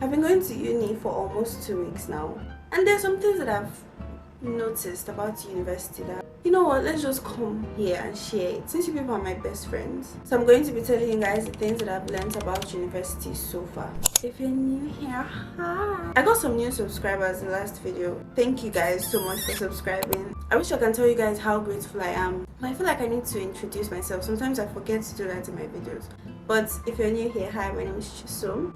I've been going to uni for almost 2 weeks now, and there's some things that I've noticed about university that, you know what, let's just come here and share it since you people are my best friends. So I'm going to be telling you guys the things that I've learned about university so far. If you're new here, hi. I got some new subscribers in the last video. Thank you guys so much for subscribing. I wish I can tell you guys how grateful I am, but I feel like I need to introduce myself. Sometimes I forget to do that in my videos. But if you're new here, hi, my name is Chisom.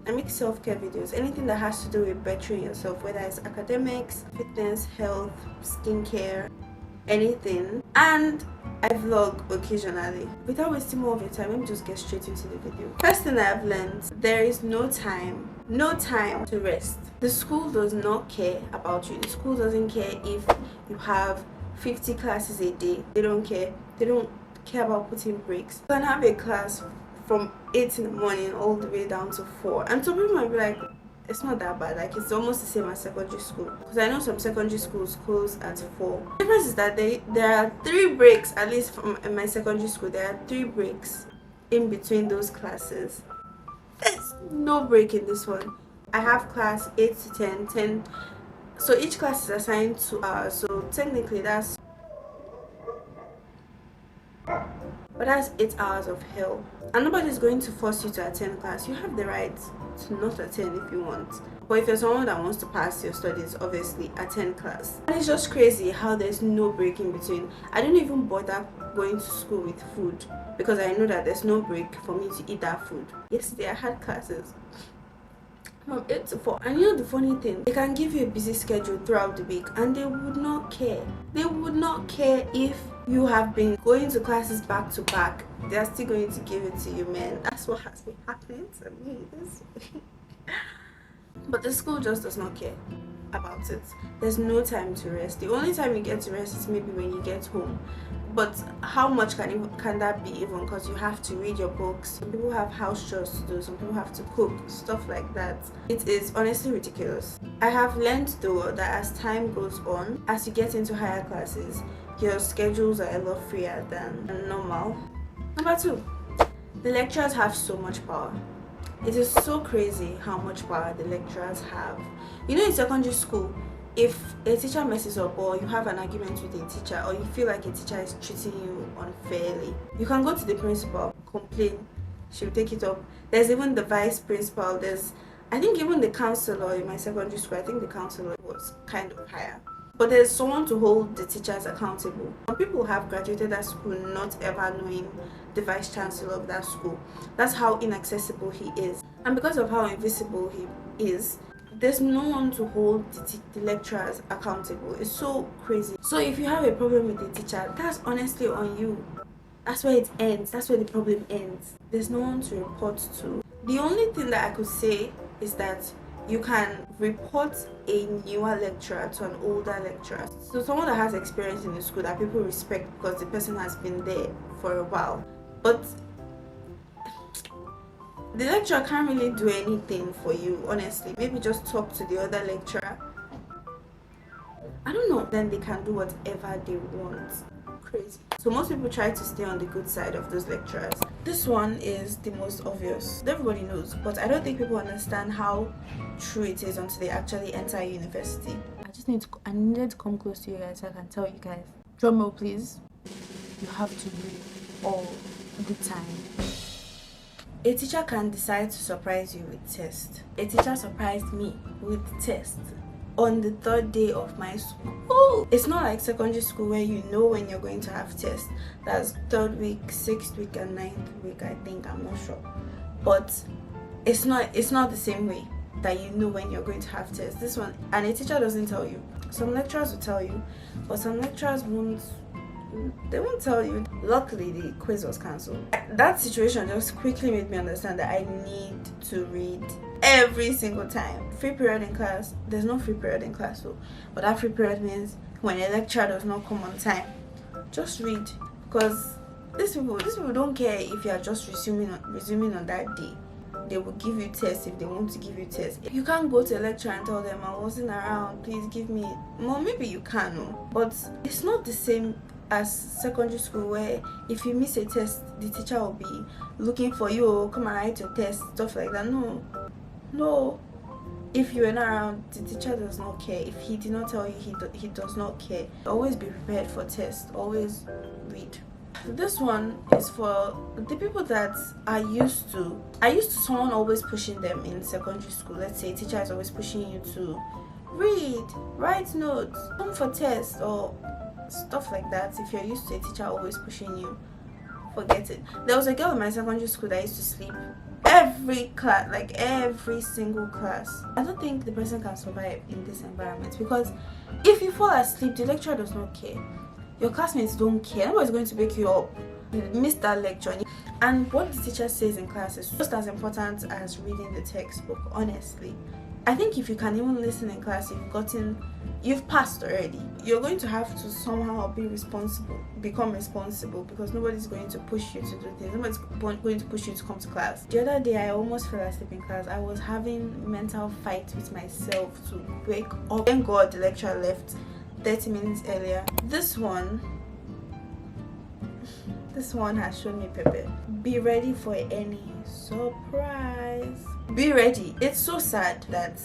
I make self-care videos, anything that has to do with bettering yourself, whether it's academics, fitness, health, skincare, anything. And I vlog occasionally. Without wasting more of your time, let me just get straight into the video. First thing I've learned, there is no time to rest. The school does not care about you. The school doesn't care if you have 50 classes a day. They don't care. They don't care about putting breaks. You can have a class from 8 in the morning all the way down to 4, and some people might be like, it's not that bad, like it's almost the same as secondary school, because I know some secondary schools close at 4. The difference is that there are 3 breaks, at least from in my secondary school. There are 3 breaks in between those classes. There's no break in this one. I have class 8 to 10, so each class is assigned 2 hours, so technically that's 8 hours of hell, and nobody's going to force you to attend class. You have the right to not attend if you want, but if you're someone that wants to pass your studies, obviously attend class. And it's just crazy how there's no break in between. I don't even bother going to school with food because I know that there's no break for me to eat that food. Yesterday I had classes from 8 to 4, and you know the funny thing, they can give you a busy schedule throughout the week and they would not care. They would not care if you have been going to classes back to back. They are still going to give it to you, man. That's what has been happening to me this week. But the school just does not care about it. There's no time to rest. The only time you get to rest is maybe when you get home, but how much can that be, even, because you have to read your books. Some people have house chores to do, some people have to cook, stuff like that. It is honestly ridiculous. I have learned though that as time goes on, as you get into higher classes, your schedules are a lot freer than normal. Number 2, the lecturers have so much power. It is so crazy how much power the lecturers have. You know, in secondary school, if a teacher messes up or you have an argument with a teacher, or you feel like a teacher is treating you unfairly, you can go to the principal, complain, she'll take it up. There's even the vice principal. There's, I think, even the counselor in my secondary school. I think the counselor was kind of higher, but there's someone to hold the teachers accountable. Some people have graduated that school not ever knowing the vice chancellor of that school. That's how inaccessible he is, and because of how invisible he is, there's no one to hold the lecturers accountable. It's so crazy. So if you have a problem with the teacher, that's honestly on you. That's where it ends. That's where the problem ends. There's no one to report to. The only thing that I could say is that you can report a newer lecturer to an older lecturer. So someone that has experience in the school that people respect because the person has been there for a while. But the lecturer can't really do anything for you, honestly. Maybe just talk to the other lecturer. I don't know. Then they can do whatever they want. Crazy. So most people try to stay on the good side of those lecturers. This one is the most obvious. Everybody knows, but I don't think people understand how true it is until they actually enter university. I needed to come close to you guys so I can tell you guys. Drum roll, please. You have to read all the time. A teacher can decide to surprise you with tests. A teacher surprised me with tests on the 3rd day of my school. It's not like secondary school where you know when you're going to have tests. That's 3rd week, 6th week, and 9th week, I think. I'm not sure. But it's not the same way that you know when you're going to have tests. This one, and a teacher doesn't tell you. Some lecturers will tell you, but some lecturers won't. They won't tell you. Luckily, the quiz was cancelled. That situation just quickly made me understand that I need to read every single time. Free period in class. There's no free period in class, so, but that free period means when a lecturer does not come on time, just read, because these people don't care if you are just resuming on that day. They will give you tests if they want to give you tests. You can't go to a lecturer and tell them, I wasn't around, please give me. Well, maybe you can, but it's not the same as secondary school, where if you miss a test, the teacher will be looking for you, come and write your test, stuff like that. No, If you are not around, the teacher does not care. If he did not tell you, he does not care. Always be prepared for tests. Always read. This one is for the people that are used to someone always pushing them in secondary school. Let's say a teacher is always pushing you to read, write notes, come for tests, or stuff like that. If you're used to a teacher always pushing you, forget it. There was a girl in my secondary school that used to sleep every class, like every single class. I don't think the person can survive in this environment, because if you fall asleep, the lecturer does not care. Your classmates don't care. Nobody's going to wake you up. You missed that lecture. And what the teacher says in class is just as important as reading the textbook, honestly. I think if you can even listen in class, you've passed already. You're going to have to somehow become responsible, because nobody's going to push you to do things. Nobody's going to push you to come to class. The other day, I almost fell asleep in class. I was having mental fight with myself to wake up. Thank God the lecturer left 30 minutes earlier. This one has shown me pepper. Be ready for any surprise. Be ready. It's so sad that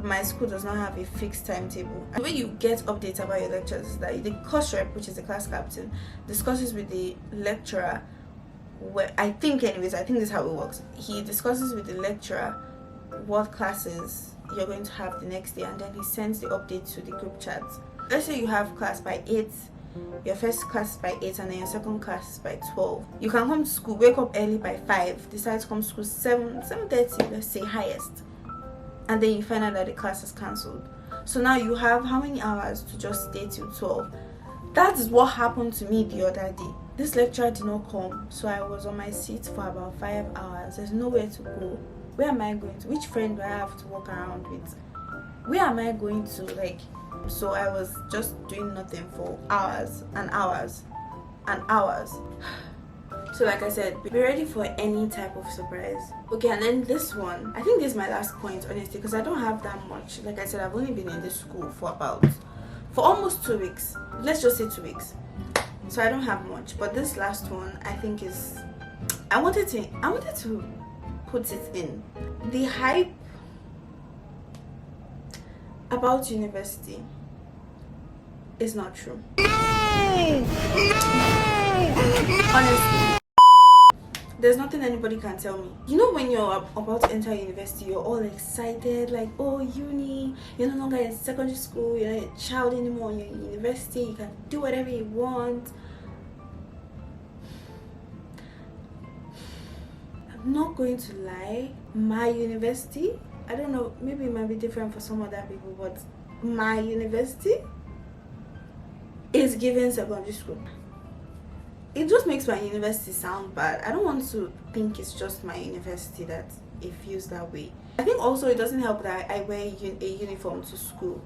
my school does not have a fixed timetable. The way you get updates about your lectures is that the course rep, which is the class captain, discusses with the lecturer. I think this is how it works. He discusses with the lecturer what classes you're going to have the next day, and then he sends the update to the group chat. Let's say you have class by 8, your first class is by 8, and then your second class is by 12. You can come to school, wake up early by 5, decide to come to school 7:30, let's say highest, and then you find out that the class is cancelled. So now you have how many hours to just stay till 12? That is what happened to me the other day. This lecturer did not come, so I was on my seat for about 5 hours. There's nowhere to go. Where am I going to? Which friend do I have to walk around with? Where am I going to? So I was just doing nothing for hours and hours and hours. So like I said, be ready for any type of surprise. Okay, and then this one, I think this is my last point, honestly, because I don't have that much. Like I said, I've only been in this school for almost 2 weeks. Let's just say 2 weeks. So I don't have much. But this last one, I think is, I wanted to put it in. The hype about university is not true. No! Honestly, there's nothing anybody can tell me. You know, when you're about to enter university, you're all excited, like, oh, uni, you're no longer in secondary school, you're not a child anymore, you're in university, you can do whatever you want. I'm not going to lie, my university, I don't know, maybe it might be different for some other people, but my university is giving secondary school. It just makes my university sound bad. I don't want to think it's just my university that it feels that way. I think also it doesn't help that I wear a uniform to school.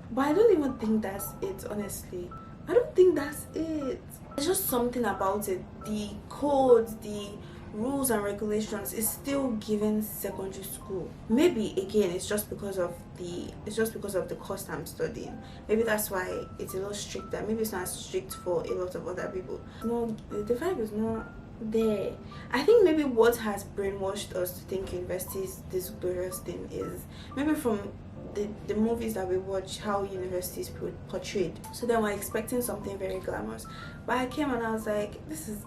But I don't even think that's it, honestly. I don't think that's it. It's just something about it. The codes, the rules and regulations is still given secondary school. Maybe again it's just because of the course I'm studying. Maybe that's why it's a little stricter. Maybe it's not strict for a lot of other people. No, the vibe is not there. I think maybe what has brainwashed us to think university is this glorious thing is maybe from the movies that we watch, how university is portrayed. So then we're expecting something very glamorous. But I came and I was like, this is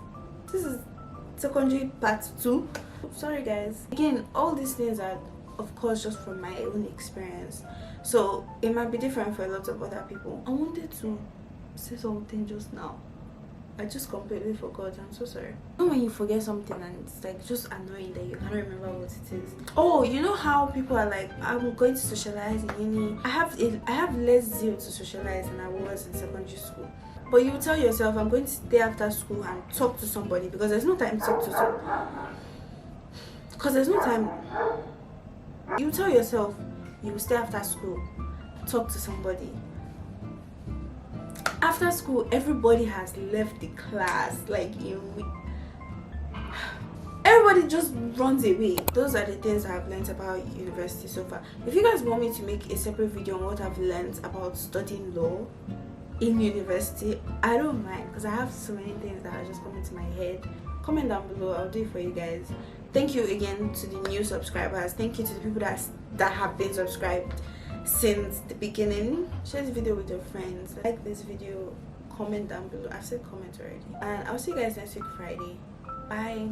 secondary part 2. Sorry guys. Again, all these things are of course just from my own experience, so it might be different for a lot of other people. I wanted to say something just now, I just completely forgot. I'm so sorry. You know when you forget something and it's like just annoying that you can't remember what it is. Oh, you know how people are like, I'm going to socialize in uni. I have less zeal to socialize than I was in secondary school. But you tell yourself, I'm going to stay after school and talk to somebody, because there's no time to talk to someone. Because there's no time. You tell yourself you will stay after school, talk to somebody. After school, everybody has left the class. Like, everybody just runs away. Those are the things I've learned about university so far. If you guys want me to make a separate video on what I've learned about studying law in university, I don't mind, because I have so many things that are just coming to my head. Comment down below, I'll do it for you guys. Thank you again to the new subscribers. Thank you to the people that that have been subscribed since the beginning. Share this video with your friends, like this video, comment down below. I've said comment already, and I'll see you guys next week Friday. Bye.